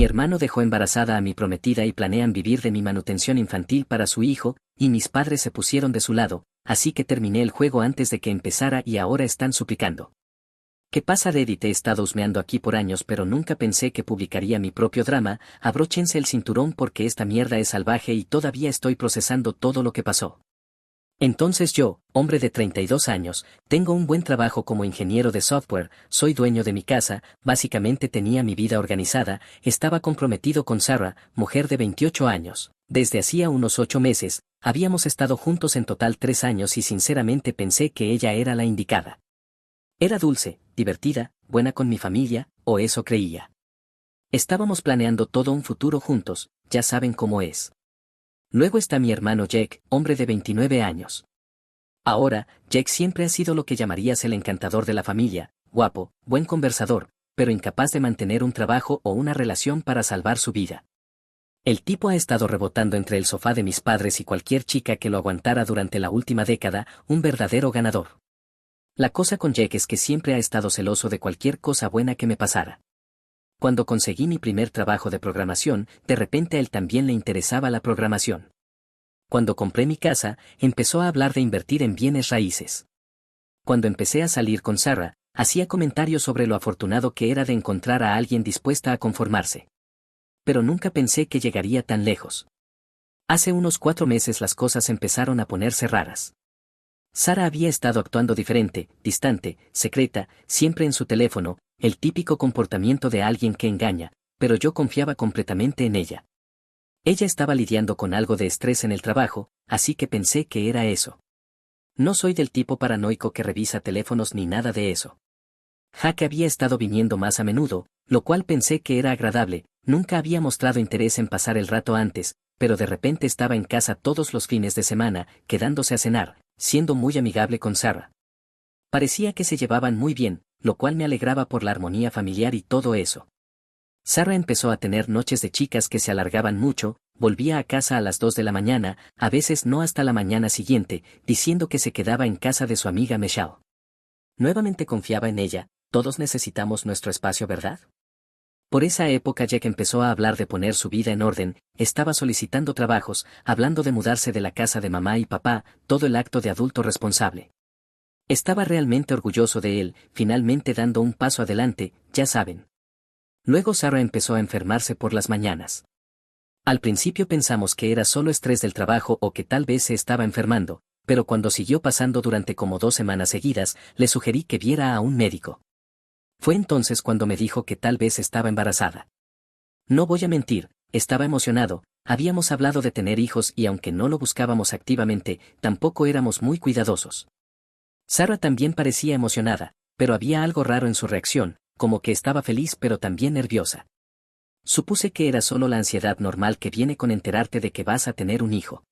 Mi hermano dejó embarazada a mi prometida y planean vivir de mi manutención infantil para su hijo, y mis padres se pusieron de su lado, así que terminé el juego antes de que empezara y ahora están suplicando. ¿Qué pasa? Reddit? He estado husmeando aquí por años pero nunca pensé que publicaría mi propio drama. Abróchense el cinturón porque esta mierda es salvaje y todavía estoy procesando todo lo que pasó. Entonces yo, hombre de 32 años, tengo un buen trabajo como ingeniero de software, soy dueño de mi casa, básicamente tenía mi vida organizada, estaba comprometido con Sarah, mujer de 28 años. Desde hacía unos 8 meses, habíamos estado juntos en total 3 años y sinceramente pensé que ella era la indicada. Era dulce, divertida, buena con mi familia, o eso creía. Estábamos planeando todo un futuro juntos, ya saben cómo es. Luego está mi hermano Jake, hombre de 29 años. Ahora, Jake siempre ha sido lo que llamarías el encantador de la familia, guapo, buen conversador, pero incapaz de mantener un trabajo o una relación para salvar su vida. El tipo ha estado rebotando entre el sofá de mis padres y cualquier chica que lo aguantara durante la última década, un verdadero ganador. La cosa con Jake es que siempre ha estado celoso de cualquier cosa buena que me pasara. Cuando conseguí mi primer trabajo de programación, de repente a él también le interesaba la programación. Cuando compré mi casa, empezó a hablar de invertir en bienes raíces. Cuando empecé a salir con Sarah, hacía comentarios sobre lo afortunado que era de encontrar a alguien dispuesta a conformarse. Pero nunca pensé que llegaría tan lejos. Hace unos 4 meses las cosas empezaron a ponerse raras. Sarah había estado actuando diferente, distante, secreta, siempre en su teléfono, el típico comportamiento de alguien que engaña, pero yo confiaba completamente en ella. Ella estaba lidiando con algo de estrés en el trabajo, así que pensé que era eso. No soy del tipo paranoico que revisa teléfonos ni nada de eso. Jack había estado viniendo más a menudo, lo cual pensé que era agradable, nunca había mostrado interés en pasar el rato antes, pero de repente estaba en casa todos los fines de semana, quedándose a cenar, siendo muy amigable con Sarah. Parecía que se llevaban muy bien, lo cual me alegraba por la armonía familiar y todo eso. Sarah empezó a tener noches de chicas que se alargaban mucho, volvía a casa a las 2 de la mañana, a veces no hasta la mañana siguiente, diciendo que se quedaba en casa de su amiga Michelle. Nuevamente confiaba en ella, todos necesitamos nuestro espacio, ¿verdad? Por esa época Jack empezó a hablar de poner su vida en orden, estaba solicitando trabajos, hablando de mudarse de la casa de mamá y papá, todo el acto de adulto responsable. Estaba realmente orgulloso de él, finalmente dando un paso adelante, ya saben. Luego Sarah empezó a enfermarse por las mañanas. Al principio pensamos que era solo estrés del trabajo o que tal vez se estaba enfermando, pero cuando siguió pasando durante como 2 semanas seguidas, le sugerí que viera a un médico. Fue entonces cuando me dijo que tal vez estaba embarazada. No voy a mentir, estaba emocionado, habíamos hablado de tener hijos y aunque no lo buscábamos activamente, tampoco éramos muy cuidadosos. Sarah también parecía emocionada, pero había algo raro en su reacción, como que estaba feliz pero también nerviosa. Supuse que era solo la ansiedad normal que viene con enterarte de que vas a tener un hijo.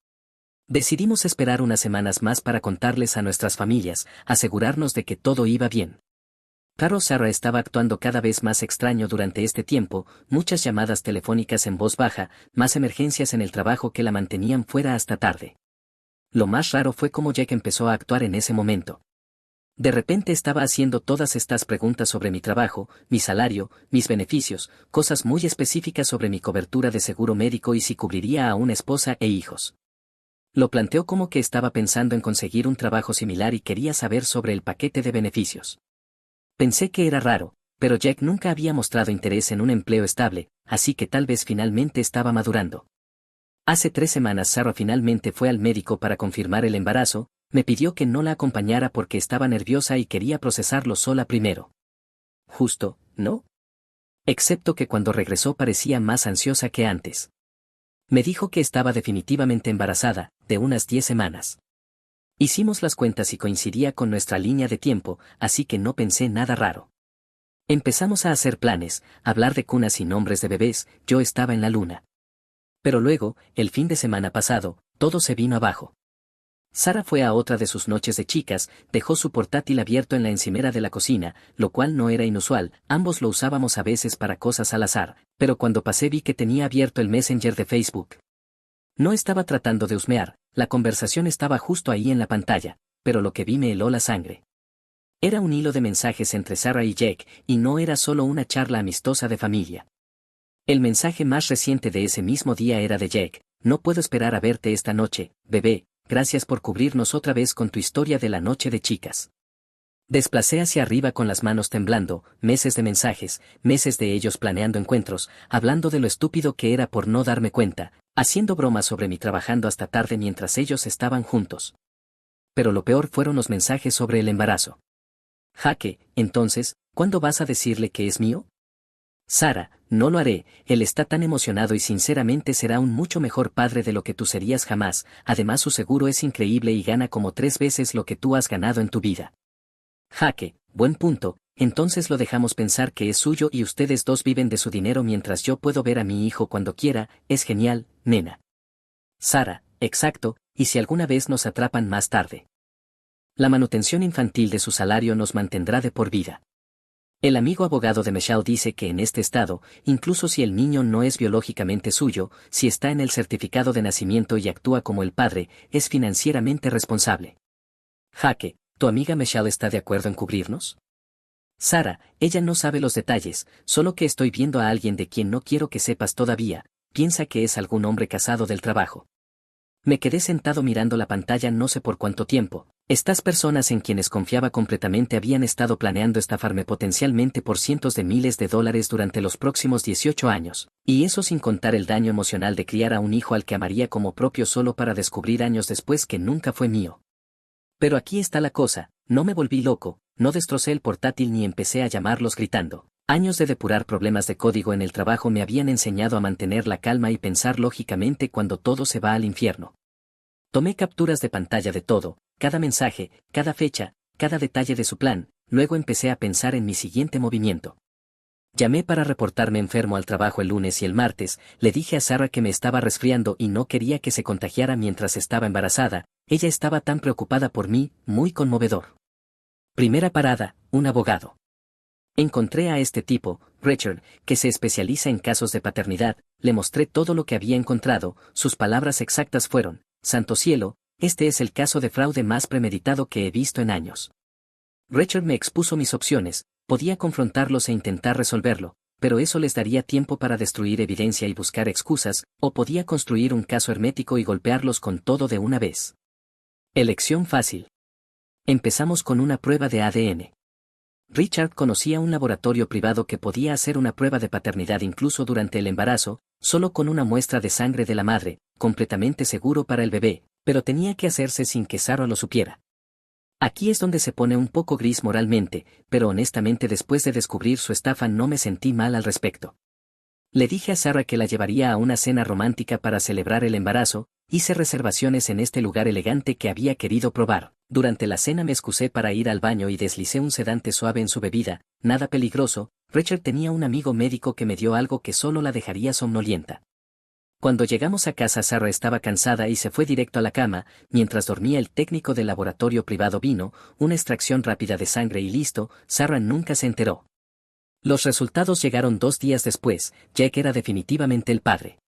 Decidimos esperar unas semanas más para contarles a nuestras familias, asegurarnos de que todo iba bien. Claro, Sarah estaba actuando cada vez más extraño durante este tiempo, muchas llamadas telefónicas en voz baja, más emergencias en el trabajo que la mantenían fuera hasta tarde. Lo más raro fue cómo Jack empezó a actuar en ese momento. De repente estaba haciendo todas estas preguntas sobre mi trabajo, mi salario, mis beneficios, cosas muy específicas sobre mi cobertura de seguro médico y si cubriría a una esposa e hijos. Lo planteó como que estaba pensando en conseguir un trabajo similar y quería saber sobre el paquete de beneficios. Pensé que era raro, pero Jack nunca había mostrado interés en un empleo estable, así que tal vez finalmente estaba madurando. Hace 3 semanas Sarah finalmente fue al médico para confirmar el embarazo, me pidió que no la acompañara porque estaba nerviosa y quería procesarlo sola primero. Justo, ¿no? Excepto que cuando regresó parecía más ansiosa que antes. Me dijo que estaba definitivamente embarazada, de unas 10 semanas. Hicimos las cuentas y coincidía con nuestra línea de tiempo, así que no pensé nada raro. Empezamos a hacer planes, hablar de cunas y nombres de bebés, yo estaba en la luna. Pero luego, el fin de semana pasado, todo se vino abajo. Sarah fue a otra de sus noches de chicas, dejó su portátil abierto en la encimera de la cocina, lo cual no era inusual, ambos lo usábamos a veces para cosas al azar, pero cuando pasé vi que tenía abierto el Messenger de Facebook. No estaba tratando de husmear, la conversación estaba justo ahí en la pantalla, pero lo que vi me heló la sangre. Era un hilo de mensajes entre Sarah y Jake, y no era solo una charla amistosa de familia. El mensaje más reciente de ese mismo día era de Jack: no puedo esperar a verte esta noche, bebé, gracias por cubrirnos otra vez con tu historia de la noche de chicas. Desplacé hacia arriba con las manos temblando, meses de mensajes, meses de ellos planeando encuentros, hablando de lo estúpido que era por no darme cuenta, haciendo bromas sobre mí trabajando hasta tarde mientras ellos estaban juntos. Pero lo peor fueron los mensajes sobre el embarazo. Jaque, entonces, ¿cuándo vas a decirle que es mío? Sara, no lo haré, él está tan emocionado y sinceramente será un mucho mejor padre de lo que tú serías jamás, además su seguro es increíble y gana como 3 veces lo que tú has ganado en tu vida. Jaque, buen punto, entonces lo dejamos pensar que es suyo y ustedes dos viven de su dinero mientras yo puedo ver a mi hijo cuando quiera, es genial, nena. Sara, exacto, y si alguna vez nos atrapan más tarde. La manutención infantil de su salario nos mantendrá de por vida. El amigo abogado de Michelle dice que en este estado, incluso si el niño no es biológicamente suyo, si está en el certificado de nacimiento y actúa como el padre, es financieramente responsable. Jaque, ¿tu amiga Michelle está de acuerdo en cubrirnos? Sara, ella no sabe los detalles, solo que estoy viendo a alguien de quien no quiero que sepas todavía, piensa que es algún hombre casado del trabajo. Me quedé sentado mirando la pantalla no sé por cuánto tiempo. Estas personas en quienes confiaba completamente habían estado planeando estafarme potencialmente por cientos de miles de dólares durante los próximos 18 años, y eso sin contar el daño emocional de criar a un hijo al que amaría como propio solo para descubrir años después que nunca fue mío. Pero aquí está la cosa, no me volví loco, no destrocé el portátil ni empecé a llamarlos gritando. Años de depurar problemas de código en el trabajo me habían enseñado a mantener la calma y pensar lógicamente cuando todo se va al infierno. Tomé capturas de pantalla de todo, cada mensaje, cada fecha, cada detalle de su plan, luego empecé a pensar en mi siguiente movimiento. Llamé para reportarme enfermo al trabajo el lunes y el martes, le dije a Sara que me estaba resfriando y no quería que se contagiara mientras estaba embarazada, ella estaba tan preocupada por mí, muy conmovedor. Primera parada, un abogado. Encontré a este tipo, Richard, que se especializa en casos de paternidad, le mostré todo lo que había encontrado, sus palabras exactas fueron: santo cielo, este es el caso de fraude más premeditado que he visto en años. Richard me expuso mis opciones, podía confrontarlos e intentar resolverlo, pero eso les daría tiempo para destruir evidencia y buscar excusas, o podía construir un caso hermético y golpearlos con todo de una vez. Elección fácil. Empezamos con una prueba de ADN. Richard conocía un laboratorio privado que podía hacer una prueba de paternidad incluso durante el embarazo, solo con una muestra de sangre de la madre, completamente seguro para el bebé, pero tenía que hacerse sin que Sara lo supiera. Aquí es donde se pone un poco gris moralmente, pero honestamente después de descubrir su estafa no me sentí mal al respecto. Le dije a Sara que la llevaría a una cena romántica para celebrar el embarazo, hice reservaciones en este lugar elegante que había querido probar. Durante la cena me excusé para ir al baño y deslicé un sedante suave en su bebida, nada peligroso. Richard tenía un amigo médico que me dio algo que solo la dejaría somnolienta. Cuando llegamos a casa Sara estaba cansada y se fue directo a la cama, mientras dormía el técnico del laboratorio privado vino, una extracción rápida de sangre y listo, Sara nunca se enteró. Los resultados llegaron 2 días después, Jack era definitivamente el padre.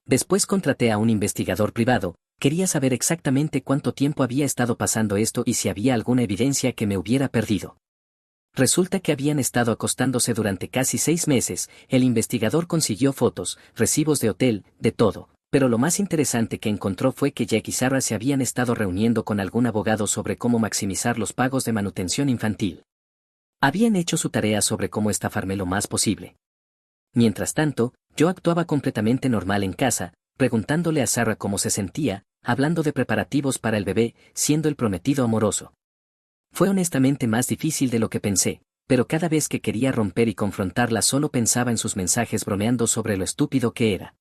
Después contraté a un investigador privado, quería saber exactamente cuánto tiempo había estado pasando esto y si había alguna evidencia que me hubiera perdido. Resulta que habían estado acostándose durante casi 6 meses, el investigador consiguió fotos, recibos de hotel, de todo, pero lo más interesante que encontró fue que Jack y Sarah se habían estado reuniendo con algún abogado sobre cómo maximizar los pagos de manutención infantil. Habían hecho su tarea sobre cómo estafarme lo más posible. Mientras tanto, yo actuaba completamente normal en casa, preguntándole a Sarah cómo se sentía, hablando de preparativos para el bebé, siendo el prometido amoroso. Fue honestamente más difícil de lo que pensé, pero cada vez que quería romper y confrontarla solo pensaba en sus mensajes bromeando sobre lo estúpido que era.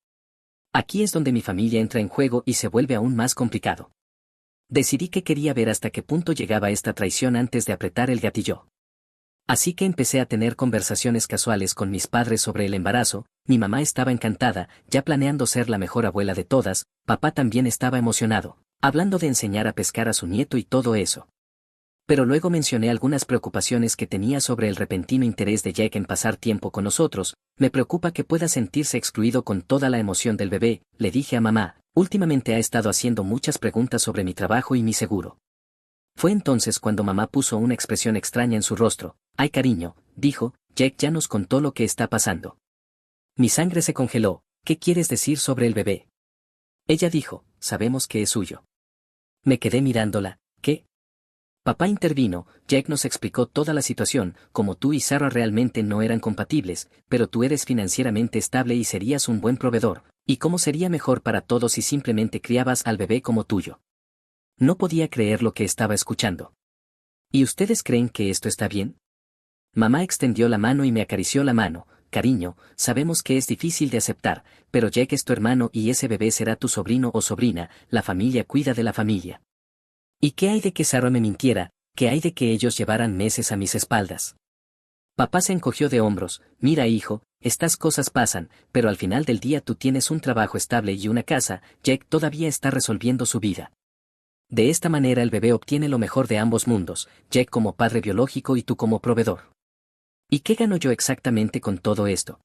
Aquí es donde mi familia entra en juego y se vuelve aún más complicado. Decidí que quería ver hasta qué punto llegaba esta traición antes de apretar el gatillo. Así que empecé a tener conversaciones casuales con mis padres sobre el embarazo, mi mamá estaba encantada, ya planeando ser la mejor abuela de todas, papá también estaba emocionado, hablando de enseñar a pescar a su nieto y todo eso. Pero luego mencioné algunas preocupaciones que tenía sobre el repentino interés de Jack en pasar tiempo con nosotros, me preocupa que pueda sentirse excluido con toda la emoción del bebé, le dije a mamá, últimamente ha estado haciendo muchas preguntas sobre mi trabajo y mi seguro. Fue entonces cuando mamá puso una expresión extraña en su rostro. Ay cariño, dijo, Jack ya nos contó lo que está pasando. Mi sangre se congeló. ¿Qué quieres decir sobre el bebé? Ella dijo, sabemos que es suyo. Me quedé mirándola. ¿Qué? Papá intervino. Jack nos explicó toda la situación, como tú y Sarah realmente no eran compatibles, pero tú eres financieramente estable y serías un buen proveedor, y cómo sería mejor para todos si simplemente criabas al bebé como tuyo. No podía creer lo que estaba escuchando. ¿Y ustedes creen que esto está bien? Mamá extendió la mano y me acarició la mano. Cariño, sabemos que es difícil de aceptar, pero Jack es tu hermano y ese bebé será tu sobrino o sobrina, la familia cuida de la familia. ¿Y qué hay de que Sarah me mintiera? ¿Qué hay de que ellos llevaran meses a mis espaldas? Papá se encogió de hombros. Mira, hijo, estas cosas pasan, pero al final del día tú tienes un trabajo estable y una casa. Jack todavía está resolviendo su vida. De esta manera el bebé obtiene lo mejor de ambos mundos, Jack como padre biológico y tú como proveedor. ¿Y qué gano yo exactamente con todo esto?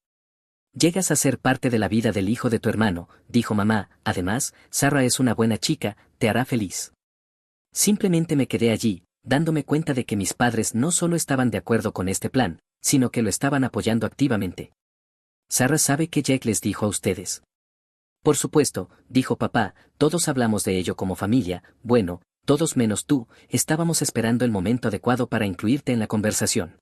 Llegas a ser parte de la vida del hijo de tu hermano, dijo mamá. Además, Sarah es una buena chica, te hará feliz. Simplemente me quedé allí, dándome cuenta de que mis padres no solo estaban de acuerdo con este plan, sino que lo estaban apoyando activamente. ¿Sarah sabe qué Jack les dijo a ustedes? Por supuesto, dijo papá, todos hablamos de ello como familia. Bueno, todos menos tú, estábamos esperando el momento adecuado para incluirte en la conversación.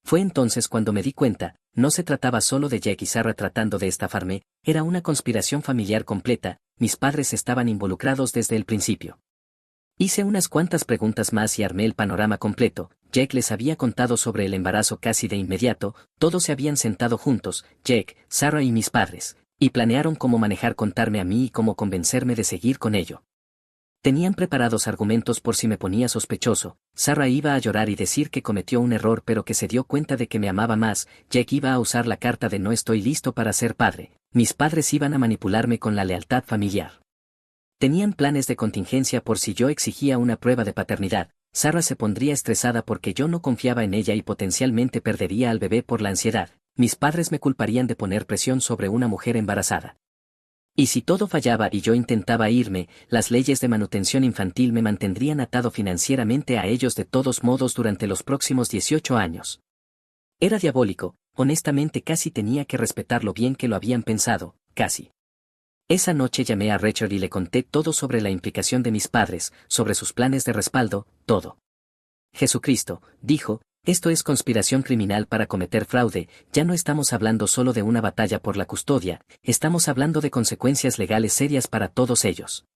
Fue entonces cuando me di cuenta, no se trataba solo de Jack y Sarah tratando de estafarme, era una conspiración familiar completa. Mis padres estaban involucrados desde el principio. Hice unas cuantas preguntas más y armé el panorama completo. Jack les había contado sobre el embarazo casi de inmediato, todos se habían sentado juntos, Jack, Sarah y mis padres, y planearon cómo contarme a mí y cómo convencerme de seguir con ello. Tenían preparados argumentos por si me ponía sospechoso. Sarah iba a llorar y decir que cometió un error pero que se dio cuenta de que me amaba más. Jack iba a usar la carta de no estoy listo para ser padre. Mis padres iban a manipularme con la lealtad familiar. Tenían planes de contingencia por si yo exigía una prueba de paternidad. Sarah se pondría estresada porque yo no confiaba en ella y potencialmente perdería al bebé por la ansiedad. Mis padres me culparían de poner presión sobre una mujer embarazada. Y si todo fallaba y yo intentaba irme, las leyes de manutención infantil me mantendrían atado financieramente a ellos de todos modos durante los próximos 18 años. Era diabólico, honestamente casi tenía que respetar lo bien que lo habían pensado, casi. Esa noche llamé a Richard y le conté todo sobre la implicación de mis padres, sobre sus planes de respaldo, todo. Jesucristo, dijo, esto es conspiración criminal para cometer fraude, ya no estamos hablando solo de una batalla por la custodia, estamos hablando de consecuencias legales serias para todos ellos.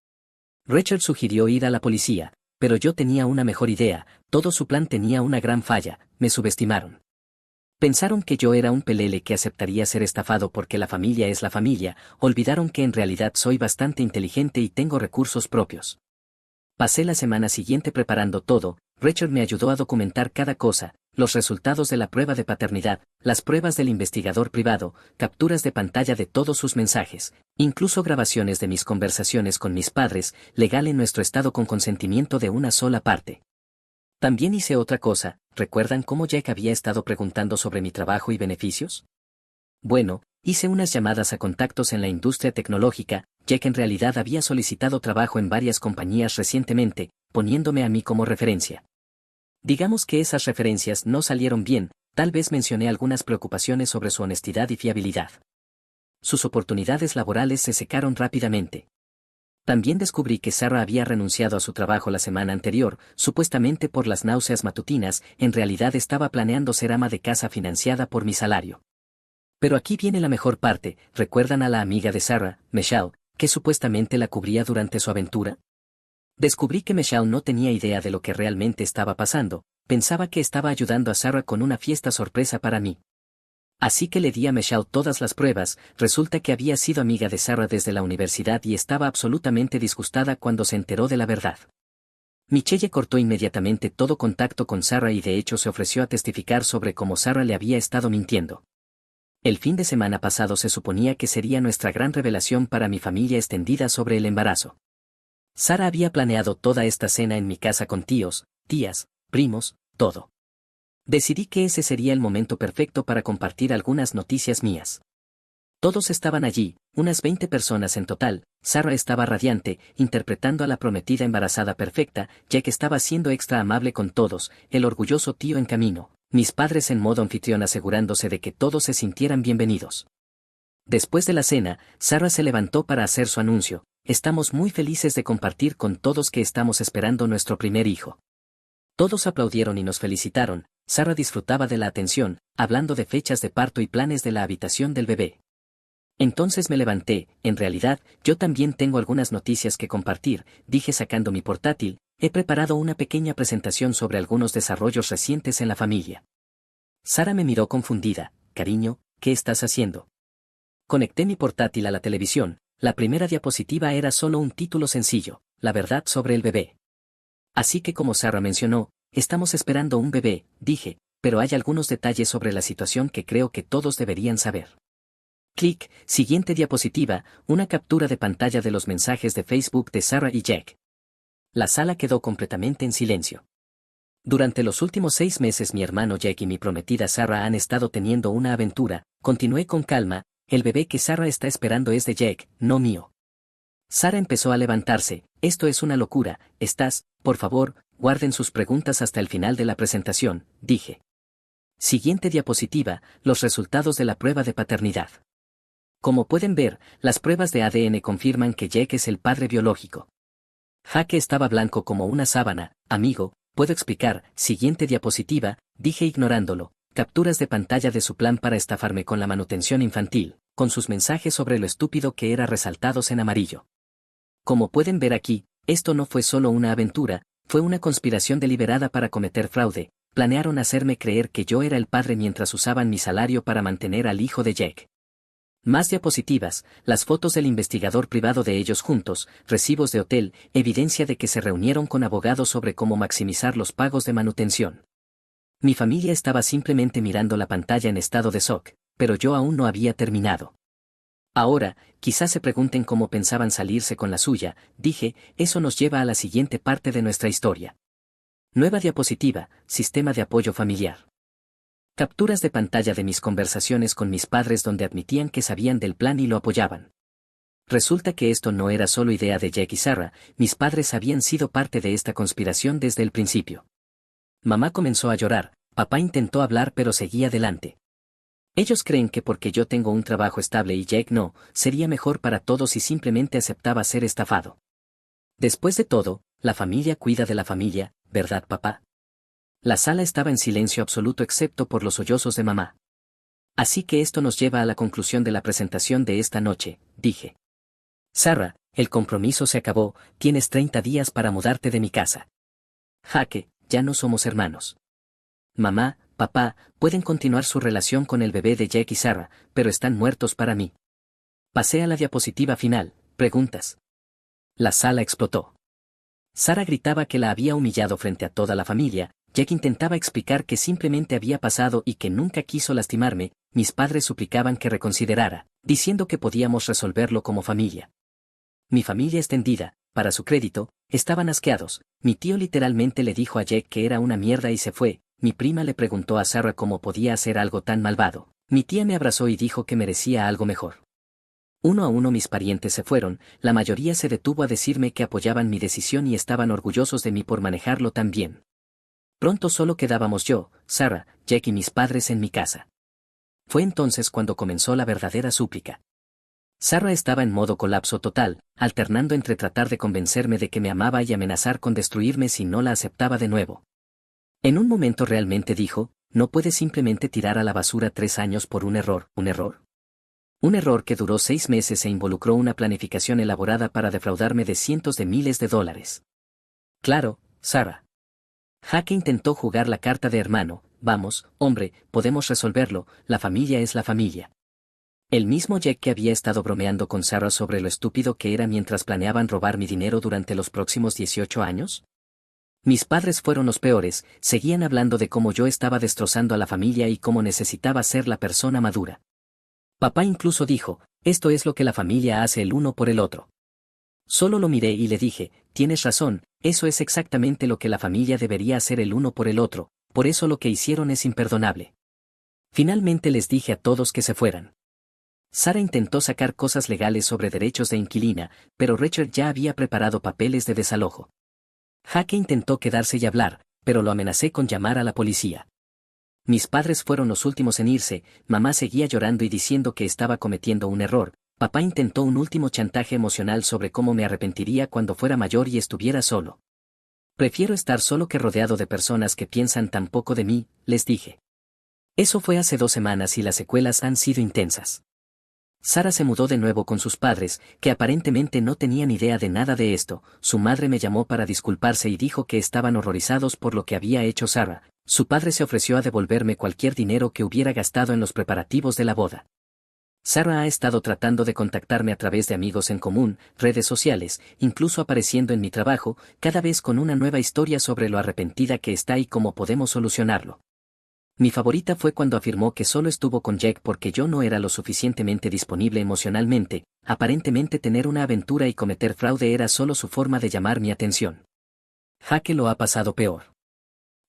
Richard sugirió ir a la policía, pero yo tenía una mejor idea, todo su plan tenía una gran falla, me subestimaron. Pensaron que yo era un pelele que aceptaría ser estafado porque la familia es la familia, olvidaron que en realidad soy bastante inteligente y tengo recursos propios. Pasé la semana siguiente preparando todo, Richard me ayudó a documentar cada cosa, los resultados de la prueba de paternidad, las pruebas del investigador privado, capturas de pantalla de todos sus mensajes, incluso grabaciones de mis conversaciones con mis padres, legal en nuestro estado con consentimiento de una sola parte. También hice otra cosa, ¿recuerdan cómo Jack había estado preguntando sobre mi trabajo y beneficios? Bueno, hice unas llamadas a contactos en la industria tecnológica, Jack en realidad había solicitado trabajo en varias compañías recientemente, poniéndome a mí como referencia. Digamos que esas referencias no salieron bien, tal vez mencioné algunas preocupaciones sobre su honestidad y fiabilidad. Sus oportunidades laborales se secaron rápidamente. También descubrí que Sarah había renunciado a su trabajo la semana anterior, supuestamente por las náuseas matutinas, en realidad estaba planeando ser ama de casa financiada por mi salario. Pero aquí viene la mejor parte, ¿recuerdan a la amiga de Sarah, Michelle, que supuestamente la cubría durante su aventura? Descubrí que Michelle no tenía idea de lo que realmente estaba pasando, pensaba que estaba ayudando a Sarah con una fiesta sorpresa para mí. Así que le di a Michelle todas las pruebas, resulta que había sido amiga de Sarah desde la universidad y estaba absolutamente disgustada cuando se enteró de la verdad. Michelle cortó inmediatamente todo contacto con Sarah y de hecho se ofreció a testificar sobre cómo Sarah le había estado mintiendo. El fin de semana pasado se suponía que sería nuestra gran revelación para mi familia extendida sobre el embarazo. Sarah había planeado toda esta cena en mi casa con tíos, tías, primos, todo. Decidí que ese sería el momento perfecto para compartir algunas noticias mías. Todos estaban allí, unas 20 personas en total. Sarah estaba radiante, interpretando a la prometida embarazada perfecta, Jack estaba siendo extra amable con todos, el orgulloso tío en camino, mis padres en modo anfitrión asegurándose de que todos se sintieran bienvenidos. Después de la cena, Sarah se levantó para hacer su anuncio. Estamos muy felices de compartir con todos que estamos esperando nuestro primer hijo. Todos aplaudieron y nos felicitaron. Sarah disfrutaba de la atención, hablando de fechas de parto y planes de la habitación del bebé. Entonces me levanté. En realidad, yo también tengo algunas noticias que compartir, dije sacando mi portátil. He preparado una pequeña presentación sobre algunos desarrollos recientes en la familia. Sarah me miró confundida. Cariño, ¿qué estás haciendo? Conecté mi portátil a la televisión. La primera diapositiva era solo un título sencillo, la verdad sobre el bebé. Así que como Sarah mencionó, estamos esperando un bebé, dije, pero hay algunos detalles sobre la situación que creo que todos deberían saber. Clic, siguiente diapositiva, una captura de pantalla de los mensajes de Facebook de Sarah y Jack. La sala quedó completamente en silencio. Durante los últimos 6 meses mi hermano Jack y mi prometida Sarah han estado teniendo una aventura, continué con calma, el bebé que Sarah está esperando es de Jack, no mío. Sarah empezó a levantarse, esto es una locura, por favor, guarden sus preguntas hasta el final de la presentación, dije. Siguiente diapositiva, los resultados de la prueba de paternidad. Como pueden ver, las pruebas de ADN confirman que Jack es el padre biológico. Jaque estaba blanco como una sábana, amigo, puedo explicar, siguiente diapositiva, dije ignorándolo, capturas de pantalla de su plan para estafarme con la manutención infantil, con sus mensajes sobre lo estúpido que era resaltados en amarillo. Como pueden ver aquí, esto no fue solo una aventura, fue una conspiración deliberada para cometer fraude, planearon hacerme creer que yo era el padre mientras usaban mi salario para mantener al hijo de Jack. Más diapositivas, las fotos del investigador privado de ellos juntos, recibos de hotel, evidencia de que se reunieron con abogados sobre cómo maximizar los pagos de manutención. Mi familia estaba simplemente mirando la pantalla en estado de shock, pero yo aún no había terminado. Ahora, quizás se pregunten cómo pensaban salirse con la suya, dije, eso nos lleva a la siguiente parte de nuestra historia. Nueva diapositiva, sistema de apoyo familiar. Capturas de pantalla de mis conversaciones con mis padres donde admitían que sabían del plan y lo apoyaban. Resulta que esto no era solo idea de Jack y Sarah, mis padres habían sido parte de esta conspiración desde el principio. Mamá comenzó a llorar, papá intentó hablar pero seguía adelante. Ellos creen que porque yo tengo un trabajo estable y Jack no, sería mejor para todos si simplemente aceptaba ser estafado. Después de todo, la familia cuida de la familia, ¿verdad papá? La sala estaba en silencio absoluto excepto por los sollozos de mamá. Así que esto nos lleva a la conclusión de la presentación de esta noche, dije. Sarah, el compromiso se acabó, tienes 30 días para mudarte de mi casa. Jaque, ya no somos hermanos. Mamá, papá, pueden continuar su relación con el bebé de Jack y Sarah, pero están muertos para mí. Pasé a la diapositiva final, preguntas. La sala explotó. Sarah gritaba que la había humillado frente a toda la familia, Jack intentaba explicar que simplemente había pasado y que nunca quiso lastimarme, mis padres suplicaban que reconsiderara, diciendo que podíamos resolverlo como familia. Mi familia extendida, para su crédito, estaban asqueados, mi tío literalmente le dijo a Jack que era una mierda y se fue, mi prima le preguntó a Sarah cómo podía hacer algo tan malvado, mi tía me abrazó y dijo que merecía algo mejor. Uno a uno mis parientes se fueron, la mayoría se detuvo a decirme que apoyaban mi decisión y estaban orgullosos de mí por manejarlo tan bien. Pronto solo quedábamos yo, Sarah, Jack y mis padres en mi casa. Fue entonces cuando comenzó la verdadera súplica. Sarah estaba en modo colapso total, alternando entre tratar de convencerme de que me amaba y amenazar con destruirme si no la aceptaba de nuevo. En un momento realmente dijo, no puedes simplemente tirar a la basura 3 años por un error. Un error que duró 6 meses e involucró una planificación elaborada para defraudarme de cientos de miles de dólares. Claro, Sarah. Jaque intentó jugar la carta de hermano, vamos, hombre, podemos resolverlo, la familia es la familia. El mismo Jack que había estado bromeando con Sarah sobre lo estúpido que era mientras planeaban robar mi dinero durante los próximos 18 años. Mis padres fueron los peores, seguían hablando de cómo yo estaba destrozando a la familia y cómo necesitaba ser la persona madura. Papá incluso dijo, esto es lo que la familia hace el uno por el otro. Solo lo miré y le dije, tienes razón, eso es exactamente lo que la familia debería hacer el uno por el otro, por eso lo que hicieron es imperdonable. Finalmente les dije a todos que se fueran. Sarah intentó sacar cosas legales sobre derechos de inquilina, pero Richard ya había preparado papeles de desalojo. Jaque intentó quedarse y hablar, pero lo amenacé con llamar a la policía. Mis padres fueron los últimos en irse, mamá seguía llorando y diciendo que estaba cometiendo un error, papá intentó un último chantaje emocional sobre cómo me arrepentiría cuando fuera mayor y estuviera solo. Prefiero estar solo que rodeado de personas que piensan tan poco de mí, les dije. Eso fue hace 2 semanas y las secuelas han sido intensas. Sara se mudó de nuevo con sus padres, que aparentemente no tenían idea de nada de esto. Su madre me llamó para disculparse y dijo que estaban horrorizados por lo que había hecho Sara. Su padre se ofreció a devolverme cualquier dinero que hubiera gastado en los preparativos de la boda. Sara ha estado tratando de contactarme a través de amigos en común, redes sociales, incluso apareciendo en mi trabajo, cada vez con una nueva historia sobre lo arrepentida que está y cómo podemos solucionarlo. Mi favorita fue cuando afirmó que solo estuvo con Jack porque yo no era lo suficientemente disponible emocionalmente. Aparentemente tener una aventura y cometer fraude era solo su forma de llamar mi atención. Jaque lo ha pasado peor.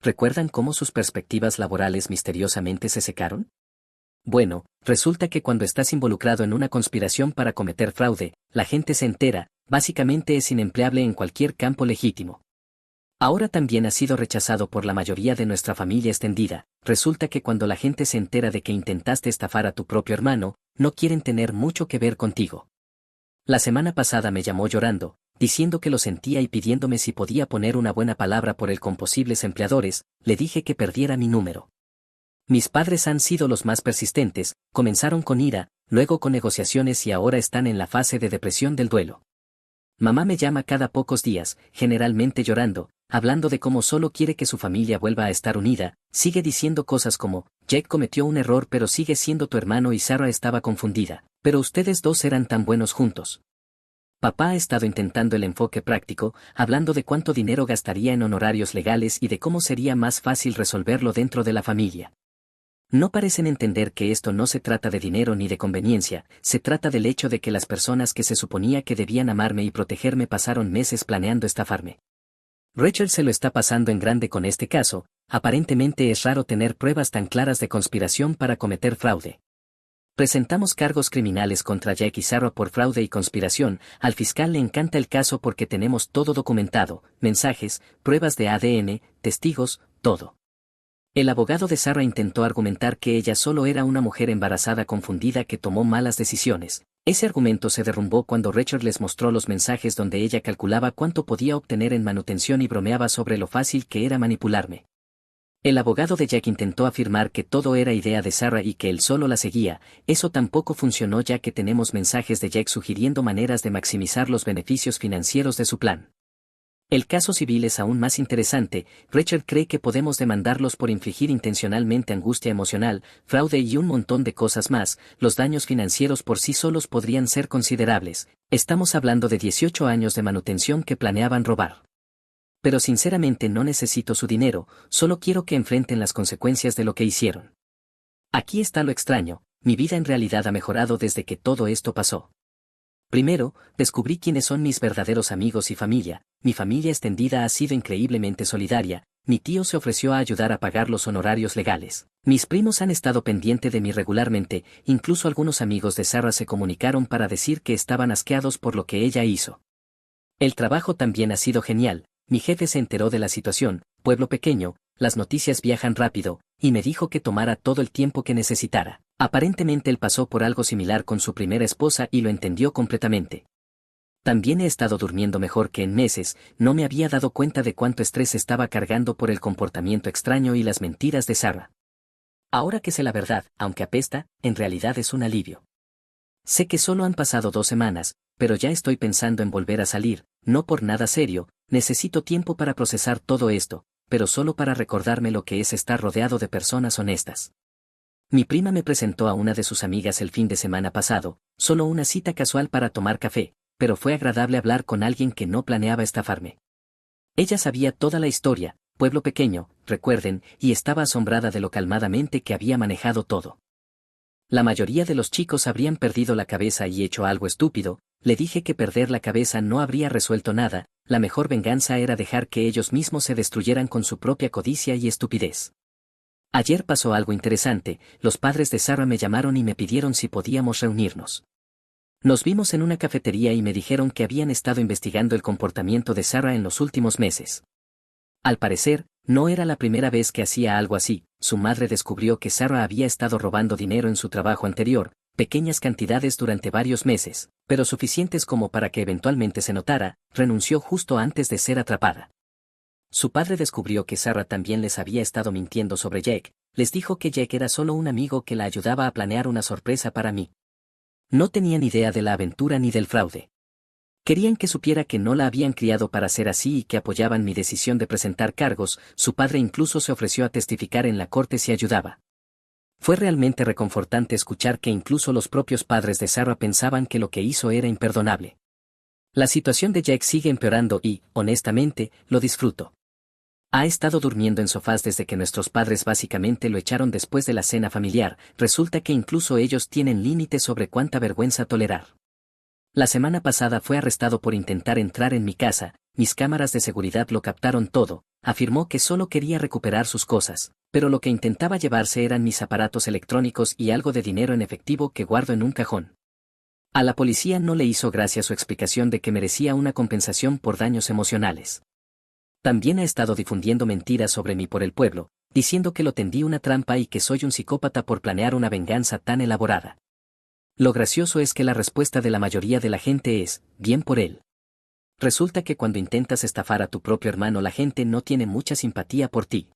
¿Recuerdan cómo sus perspectivas laborales misteriosamente se secaron? Bueno, resulta que cuando estás involucrado en una conspiración para cometer fraude, la gente se entera, básicamente es inempleable en cualquier campo legítimo. Ahora también ha sido rechazado por la mayoría de nuestra familia extendida. Resulta que cuando la gente se entera de que intentaste estafar a tu propio hermano, no quieren tener mucho que ver contigo. La semana pasada me llamó llorando, diciendo que lo sentía y pidiéndome si podía poner una buena palabra por él con posibles empleadores. Le dije que perdiera mi número. Mis padres han sido los más persistentes, comenzaron con ira, luego con negociaciones y ahora están en la fase de depresión del duelo. Mamá me llama cada pocos días, generalmente llorando, hablando de cómo solo quiere que su familia vuelva a estar unida. Sigue diciendo cosas como, Jake cometió un error pero sigue siendo tu hermano y Sara estaba confundida, pero ustedes dos eran tan buenos juntos. Papá ha estado intentando el enfoque práctico, hablando de cuánto dinero gastaría en honorarios legales y de cómo sería más fácil resolverlo dentro de la familia. No parecen entender que esto no se trata de dinero ni de conveniencia, se trata del hecho de que las personas que se suponía que debían amarme y protegerme pasaron meses planeando estafarme. Rachel se lo está pasando en grande con este caso. Aparentemente es raro tener pruebas tan claras de conspiración para cometer fraude. Presentamos cargos criminales contra Jack y Sarah por fraude y conspiración. Al fiscal le encanta el caso porque tenemos todo documentado, mensajes, pruebas de ADN, testigos, todo. El abogado de Sarah intentó argumentar que ella solo era una mujer embarazada confundida que tomó malas decisiones. Ese argumento se derrumbó cuando Rachel les mostró los mensajes donde ella calculaba cuánto podía obtener en manutención y bromeaba sobre lo fácil que era manipularme. El abogado de Jack intentó afirmar que todo era idea de Sarah y que él solo la seguía. Eso tampoco funcionó ya que tenemos mensajes de Jack sugiriendo maneras de maximizar los beneficios financieros de su plan. El caso civil es aún más interesante. Rachel cree que podemos demandarlos por infligir intencionalmente angustia emocional, fraude y un montón de cosas más. Los daños financieros por sí solos podrían ser considerables. Estamos hablando de 18 años de manutención que planeaban robar. Pero sinceramente no necesito su dinero, solo quiero que enfrenten las consecuencias de lo que hicieron. Aquí está lo extraño, mi vida en realidad ha mejorado desde que todo esto pasó. Primero, descubrí quiénes son mis verdaderos amigos y familia. Mi familia extendida ha sido increíblemente solidaria. Mi tío se ofreció a ayudar a pagar los honorarios legales. Mis primos han estado pendiente de mí regularmente, incluso algunos amigos de Sarah se comunicaron para decir que estaban asqueados por lo que ella hizo. El trabajo también ha sido genial. Mi jefe se enteró de la situación, pueblo pequeño, las noticias viajan rápido, y me dijo que tomara todo el tiempo que necesitara. Aparentemente él pasó por algo similar con su primera esposa y lo entendió completamente. También he estado durmiendo mejor que en meses, no me había dado cuenta de cuánto estrés estaba cargando por el comportamiento extraño y las mentiras de Sarah. Ahora que sé la verdad, aunque apesta, en realidad es un alivio. Sé que solo han pasado 2 semanas, pero ya estoy pensando en volver a salir, no por nada serio, necesito tiempo para procesar todo esto, pero solo para recordarme lo que es estar rodeado de personas honestas. Mi prima me presentó a una de sus amigas el fin de semana pasado, solo una cita casual para tomar café, pero fue agradable hablar con alguien que no planeaba estafarme. Ella sabía toda la historia, pueblo pequeño, recuerden, y estaba asombrada de lo calmadamente que había manejado todo. La mayoría de los chicos habrían perdido la cabeza y hecho algo estúpido. Le dije que perder la cabeza no habría resuelto nada, la mejor venganza era dejar que ellos mismos se destruyeran con su propia codicia y estupidez. Ayer pasó algo interesante, los padres de Sarah me llamaron y me pidieron si podíamos reunirnos. Nos vimos en una cafetería y me dijeron que habían estado investigando el comportamiento de Sarah en los últimos meses. Al parecer, no era la primera vez que hacía algo así, su madre descubrió que Sarah había estado robando dinero en su trabajo anterior, pequeñas cantidades durante varios meses, pero suficientes como para que eventualmente se notara, renunció justo antes de ser atrapada. Su padre descubrió que Sarah también les había estado mintiendo sobre Jake, les dijo que Jake era solo un amigo que la ayudaba a planear una sorpresa para mí. No tenían idea de la aventura ni del fraude. Querían que supiera que no la habían criado para ser así y que apoyaban mi decisión de presentar cargos. Su padre incluso se ofreció a testificar en la corte si ayudaba. Fue realmente reconfortante escuchar que incluso los propios padres de Sarah pensaban que lo que hizo era imperdonable. La situación de Jake sigue empeorando y, honestamente, lo disfruto. Ha estado durmiendo en sofás desde que nuestros padres básicamente lo echaron después de la cena familiar. Resulta que incluso ellos tienen límites sobre cuánta vergüenza tolerar. La semana pasada fue arrestado por intentar entrar en mi casa, mis cámaras de seguridad lo captaron todo, afirmó que solo quería recuperar sus cosas, pero lo que intentaba llevarse eran mis aparatos electrónicos y algo de dinero en efectivo que guardo en un cajón. A la policía no le hizo gracia su explicación de que merecía una compensación por daños emocionales. También ha estado difundiendo mentiras sobre mí por el pueblo, diciendo que lo tendí una trampa y que soy un psicópata por planear una venganza tan elaborada. Lo gracioso es que la respuesta de la mayoría de la gente es, bien por él. Resulta que cuando intentas estafar a tu propio hermano la gente no tiene mucha simpatía por ti.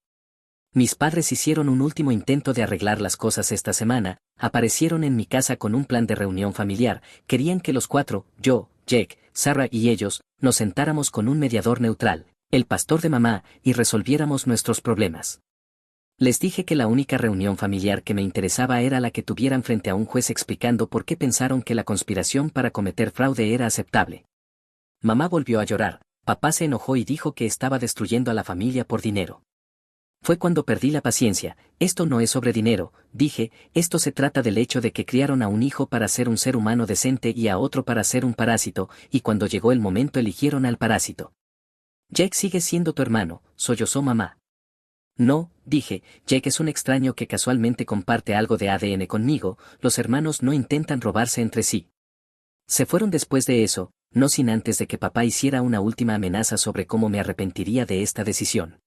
Mis padres hicieron un último intento de arreglar las cosas esta semana, aparecieron en mi casa con un plan de reunión familiar, querían que los cuatro, yo, Jake, Sarah y ellos, nos sentáramos con un mediador neutral, el pastor de mamá, y resolviéramos nuestros problemas. Les dije que la única reunión familiar que me interesaba era la que tuvieran frente a un juez explicando por qué pensaron que la conspiración para cometer fraude era aceptable. Mamá volvió a llorar, papá se enojó y dijo que estaba destruyendo a la familia por dinero. Fue cuando perdí la paciencia. Esto no es sobre dinero, dije, esto se trata del hecho de que criaron a un hijo para ser un ser humano decente y a otro para ser un parásito, y cuando llegó el momento eligieron al parásito. Jake sigue siendo tu hermano, sollozó mamá. No, dije, Jake es un extraño que casualmente comparte algo de ADN conmigo, los hermanos no intentan robarse entre sí. Se fueron después de eso, no sin antes de que papá hiciera una última amenaza sobre cómo me arrepentiría de esta decisión.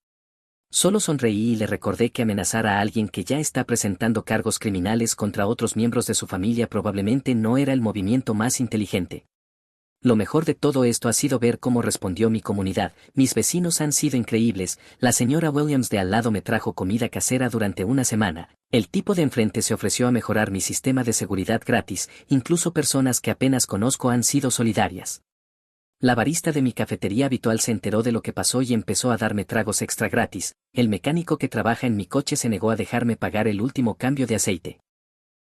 Solo sonreí y le recordé que amenazar a alguien que ya está presentando cargos criminales contra otros miembros de su familia probablemente no era el movimiento más inteligente. Lo mejor de todo esto ha sido ver cómo respondió mi comunidad. Mis vecinos han sido increíbles. La señora Williams de al lado me trajo comida casera durante una semana. El tipo de enfrente se ofreció a mejorar mi sistema de seguridad gratis. Incluso personas que apenas conozco han sido solidarias. La barista de mi cafetería habitual se enteró de lo que pasó y empezó a darme tragos extra gratis. El mecánico que trabaja en mi coche se negó a dejarme pagar el último cambio de aceite.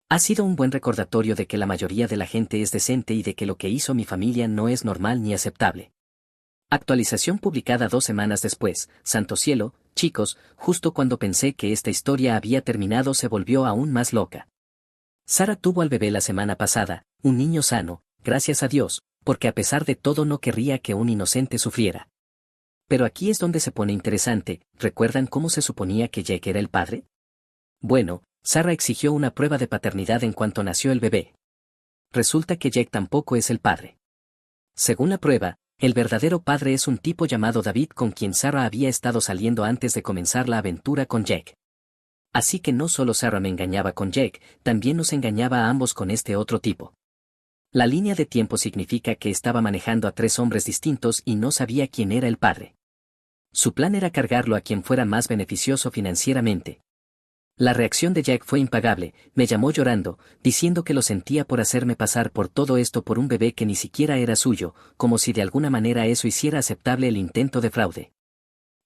Ha sido un buen recordatorio de que la mayoría de la gente es decente y de que lo que hizo mi familia no es normal ni aceptable. Actualización publicada 2 semanas después. Santo cielo, chicos, justo cuando pensé que esta historia había terminado se volvió aún más loca. Sarah tuvo al bebé la semana pasada, un niño sano, gracias a Dios, porque a pesar de todo no querría que un inocente sufriera. Pero aquí es donde se pone interesante. ¿Recuerdan cómo se suponía que Jake era el padre? Bueno, Sarah exigió una prueba de paternidad en cuanto nació el bebé. Resulta que Jake tampoco es el padre. Según la prueba, el verdadero padre es un tipo llamado David con quien Sarah había estado saliendo antes de comenzar la aventura con Jake. Así que no solo Sarah me engañaba con Jake, también nos engañaba a ambos con este otro tipo. La línea de tiempo significa que estaba manejando a 3 hombres distintos y no sabía quién era el padre. Su plan era cargarlo a quien fuera más beneficioso financieramente. La reacción de Jack fue impagable, me llamó llorando, diciendo que lo sentía por hacerme pasar por todo esto por un bebé que ni siquiera era suyo, como si de alguna manera eso hiciera aceptable el intento de fraude.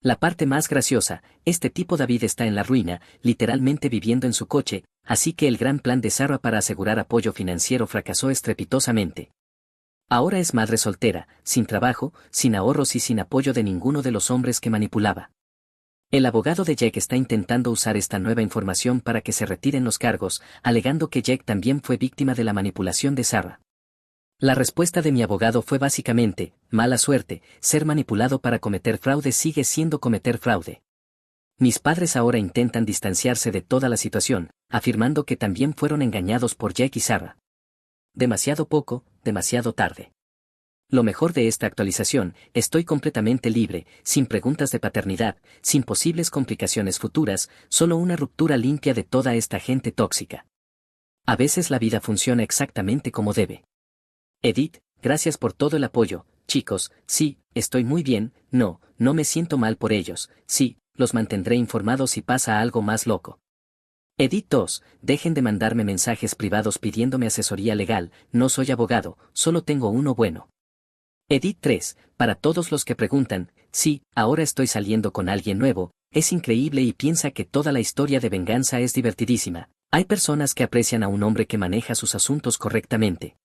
La parte más graciosa, este tipo David está en la ruina, literalmente viviendo en su coche, así que el gran plan de Sarah para asegurar apoyo financiero fracasó estrepitosamente. Ahora es madre soltera, sin trabajo, sin ahorros y sin apoyo de ninguno de los hombres que manipulaba. El abogado de Jake está intentando usar esta nueva información para que se retiren los cargos, alegando que Jake también fue víctima de la manipulación de Sarah. La respuesta de mi abogado fue básicamente, mala suerte, ser manipulado para cometer fraude sigue siendo cometer fraude. Mis padres ahora intentan distanciarse de toda la situación, afirmando que también fueron engañados por Jake y Sarah. Demasiado poco, demasiado tarde. Lo mejor de esta actualización, estoy completamente libre, sin preguntas de paternidad, sin posibles complicaciones futuras, solo una ruptura limpia de toda esta gente tóxica. A veces la vida funciona exactamente como debe. Edith, gracias por todo el apoyo, chicos, sí, estoy muy bien, no me siento mal por ellos, sí, los mantendré informados si pasa algo más loco. Edith 2, dejen de mandarme mensajes privados pidiéndome asesoría legal, no soy abogado, solo tengo uno bueno. Edith 3, para todos los que preguntan, sí, ahora estoy saliendo con alguien nuevo, es increíble y piensa que toda la historia de venganza es divertidísima. Hay personas que aprecian a un hombre que maneja sus asuntos correctamente.